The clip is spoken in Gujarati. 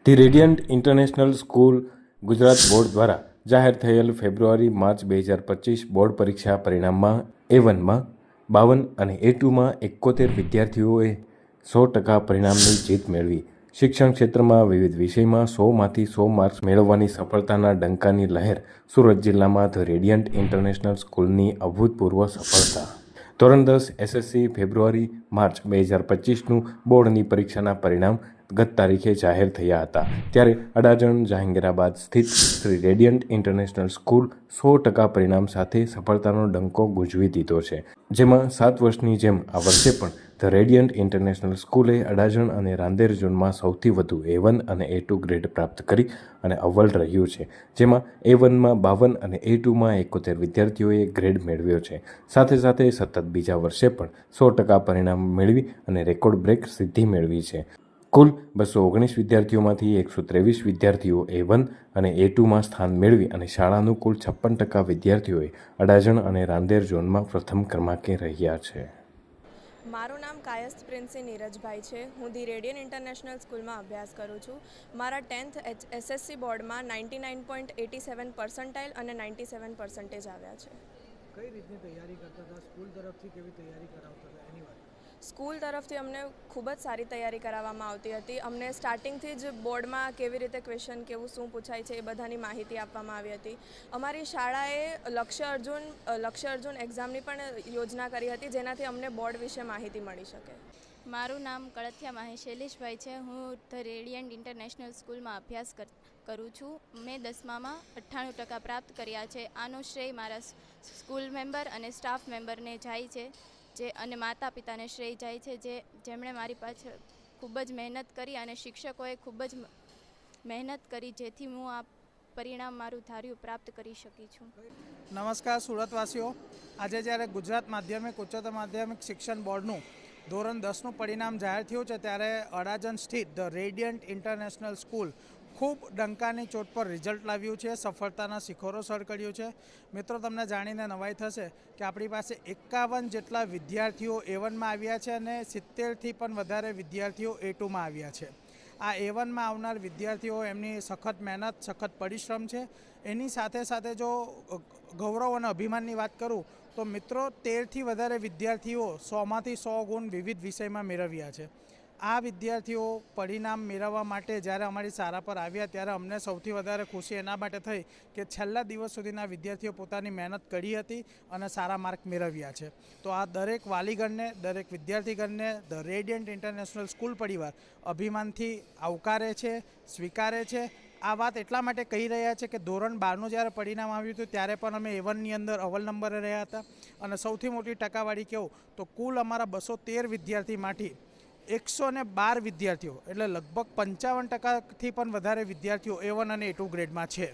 The radiant international school Gujarat board દ્વારા જાહેર થયેલ ફેબ્રુઆરી માર્ચ 2025 બોર્ડ પરીક્ષા પરિણામમાં A1માં 52 અને A2માં 71 વિદ્યાર્થીઓએ 100% પરિણામની જીત મેળવી. શિક્ષણ ક્ષેત્રમાં વિવિધ વિષયમાં 100માંથી 100 માર્ક્સ મેળવવાની સફળતાના ડંકાની લહેર સુરત જિલ્લામાં ધ રેડિયન્ટ ઇન્ટરનેશનલ સ્કૂલની અભૂતપૂર્વ સફળતા. ધોરણ 10 SSC ફેબ્રુઆરી માર્ચ 2025નું બોર્ડની પરીક્ષાના પરિણામ ગત તારીખે જાહેર થયા હતા. ત્યારે અડાજણ જહાંગીરાબાદ સ્થિત શ્રી રેડિયન્ટ ઇન્ટરનેશનલ સ્કૂલ 100% પરિણામ સાથે સફળતાનો ડંકો ગુંજવી દીધો છે. જેમાં 7 વર્ષની જેમ આ વર્ષે પણ ધ રેડિયન્ટ ઇન્ટરનેશનલ સ્કૂલે અડાજણ અને રાંદેર ઝોનમાં સૌથી વધુ A1 અને A2 ગ્રેડ પ્રાપ્ત કરી અને અવ્વલ રહ્યું છે. જેમાં A1માં 52 અને A2માં 71 વિદ્યાર્થીઓએ ગ્રેડ મેળવ્યો છે. સાથે સાથે સતત બીજા વર્ષે પણ 100% પરિણામ મેળવી અને રેકોર્ડ બ્રેક સિદ્ધિ મેળવી છે. કુલ 219 વિદ્યાર્થીઓમાંથી 123 વિદ્યાર્થીઓ A1 અને A2માં સ્થાન મેળવી અને શાળાનું કુલ 56% વિદ્યાર્થીઓએ અડાજણ અને રાંદેર ઝોનમાં પ્રથમ ક્રમાંકે રહ્યા છે. મારું નામ કાયસ્થ પ્રિન્સી નીરજભાઈ છે. હું ધી રેડિયન ઇન્ટરનેશનલ સ્કૂલમાં અભ્યાસ કરું છું. મારા 10th SSC બોર્ડમાં 99.87% અને 97% આવ્યા છે. કઈ રીતની તૈયારી કરતા હતા? સ્કૂલ તરફથી કેવી તૈયારી કરાવતા હતા એની વાત? સ્કૂલ તરફથી અમને ખૂબ જ સારી તૈયારી કરાવવામાં આવતી હતી. અમને સ્ટાર્ટિંગથી જ બોર્ડમાં કેવી રીતે ક્વેશ્ચન કેવું શું પૂછાય છે એ બધાની માહિતી આપવામાં આવી હતી. અમારી શાળાએ લક્ષ્ય અર્જુન એક્ઝામની પણ યોજના કરી હતી, જેનાથી અમને બોર્ડ વિશે માહિતી મળી શકે. મારું નામ કળથિયા માહી શૈલેષભાઈ છે. હું ધ રેડિયન્ટ ઇન્ટરનેશનલ સ્કૂલમાં અભ્યાસ કરું છું. મેં 10મામાં 98% પ્રાપ્ત કર્યા છે. આનો શ્રેય મારા સ્કૂલ મેમ્બર અને સ્ટાફ મેમ્બરને જાય છે, અને માતા પિતાને શ્રેય જાય છે, જેમણે મારી પાછળ ખૂબ જ મહેનત કરી અને શિક્ષકોએ ખૂબ જ મહેનત કરી, જેથી હું આ પરિણામ મારું ધાર્યું પ્રાપ્ત કરી શકી છું. નમસ્કાર સુરતવાસીઓ. આજે જ્યારે ગુજરાત માધ્યમિક ઉચ્ચતર માધ્યમિક શિક્ષણ બોર્ડનું ધોરણ 10નું પરિણામ જાહેર થયું છે, ત્યારે અડાજણ સ્થિત ધ રેડિયન્ટ ઇન્ટરનેશનલ સ્કૂલ ખૂબ ડંકાની ચોટ પર રિઝલ્ટ લાવ્યું છે, સફળતાના શિખરો સર કર્યું છે. મિત્રો, તમને જાણીને નવાઈ થશે કે આપણી પાસે 51 જેટલા વિદ્યાર્થીઓ A1માં આવ્યા છે અને 70થી પણ વધારે વિદ્યાર્થીઓ A2માં આવ્યા છે. આ A1માં આવનાર વિદ્યાર્થીઓ એમની સખત મહેનત, સખત પરિશ્રમ છે. એની સાથે સાથે જો ગૌરવ અને અભિમાનની વાત કરું તો મિત્રો, 13થી વધારે વિદ્યાર્થીઓ 100માંથી 100 ગુણ વિવિધ વિષયમાં મેળવ્યા છે. આ વિદ્યાર્થીઓ પરિણામ મેળવવા માટે જ્યારે અમારી શાળા પર આવ્યા, ત્યારે અમને સૌથી વધારે ખુશી એના માટે થઈ કે છેલ્લા દિવસ સુધીના વિદ્યાર્થીઓ પોતાની મહેનત કરી હતી અને સારા માર્ક મેળવ્યા છે. તો આ દરેક વાલીગણને, દરેક વિદ્યાર્થીગણને ધ રેડિયન્ટ ઇન્ટરનેશનલ સ્કૂલ પરિવાર અભિમાનથી આવકારે છે, સ્વીકારે છે. આ વાત એટલા માટે કહી રહ્યા છે કે ધોરણ 12નું જ્યારે પરિણામ આવ્યું હતું ત્યારે પણ અમે A1ની અંદર અવ્વલ નંબરે રહ્યા હતા. અને સૌથી મોટી ટકાવારી કહું તો કુલ અમારા 213 વિદ્યાર્થીમાંથી 112 વિદ્યાર્થીઓ, એટલે લગભગ 55%થી પણ વધારે વિદ્યાર્થીઓ A1 અને A2 ગ્રેડમાં છે.